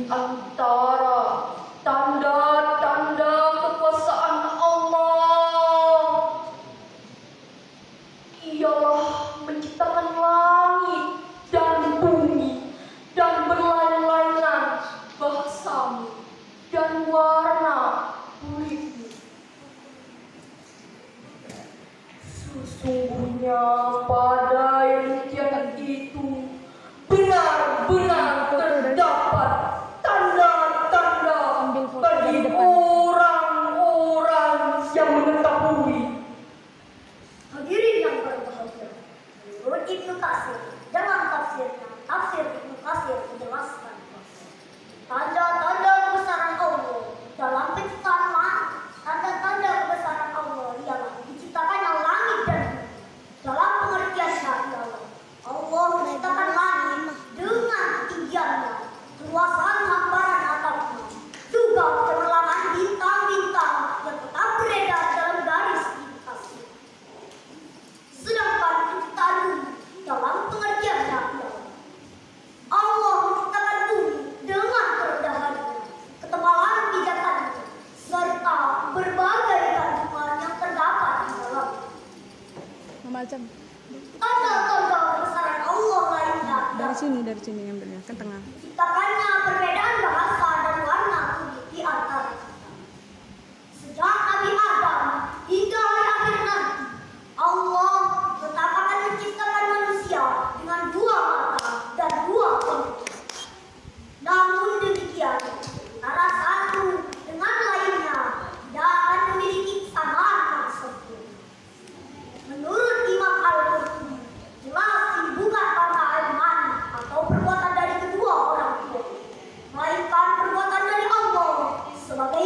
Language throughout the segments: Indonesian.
antara tanda-tanda kekuasaan Allah ialah menciptakan langit dan bumi dan berlain-lainan bahasamu dan warna kulitmu. Sesungguhnya pada yang demikian itu benar-benar terdapat tanda-tanda bagi orang-orang yang mengetahui. Hadirin yang berbahagia, menurut Ibnu Katsir dalam tafsirnya, tafsir Ibnu Katsir menjelaskan tanda-tanda kebesaran Allah dalam penciptaan langit. Tanda-tanda kebesaran Allah ialah diciptakannya langit dan bumi. Dalam pengertiannya ialah Allah menciptakan langit dengan ketinggiannya, keluasan hamparan atapnya, juga cemerlangan bintang-bintang yang tetap beredar dalam garis lintasi. Sedangkan penciptaan bumi dalam pengertiannya ialah Allah menciptakan bumi dengan kerendahannya, ketebalan pijakannya, serta berbagai kandungan yang terdapat di dalamnya. Macam Tanda-tanda kebesaran Allah lainnya dari sini ambilnya ke tengah. ciptakannya perbedaan bahasa dan warna kulit di antara kita. Sejak Nabi Adam hingga hari akhir nanti, Allah tetap akan menciptakan manusia dengan dua mata dan dua kulit. Namun demikian, antara satu dengan lainnya tidak akan memiliki kesamaan yang sempurna. Menurut Imam Al-Qurtubi, jelas ini bukan karena al-mani atau perbuatan dari kedua orang tua, melainkan perbuatan dari Allah sebagai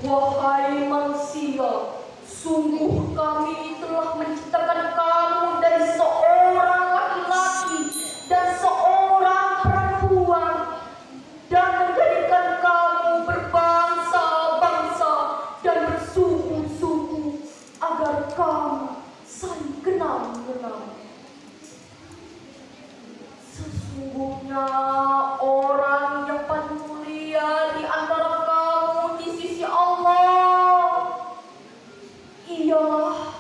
Wahai manusia, sungguh kami telah menciptakan kamu dari seorang laki-laki dan seorang perempuan, dan menjadikan kamu berbangsa-bangsa dan bersuku-suku agar kamu saling kenal-mengenal. Sesungguhnya orang yang paling mulia di antara kamu di sisi Allah ialah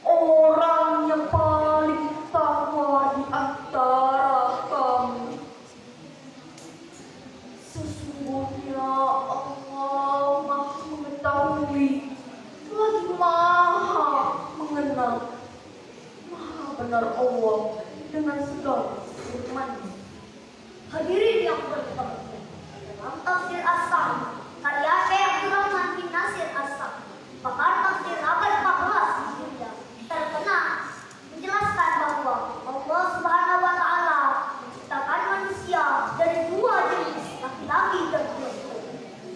orang yang paling takwa di antara kamu. Sesungguhnya Allah Maha mengetahui lagi Maha mengenal. Maha benar Allah dengan segala firman-Nya. Hadirin yang berbahagia, dalam tafsir As-Sam karya Syekh Abdurrahman bin Nasir As-Sam, pakar tafsir abad 14 Hijriah, terkenal menjelaskan bahwa Allah Subhanahu wa taala menciptakan manusia dari dua jenis, laki-laki dan perempuan,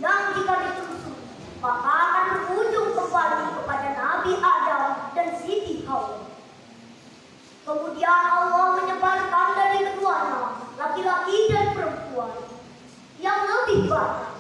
yang jika ditelusuri maka akan berujung kembali kepada Nabi Adam dan Siti Hawa. Kemudian Allah menyebarkan dari keduanya laki-laki dan perempuan yang lebih banyak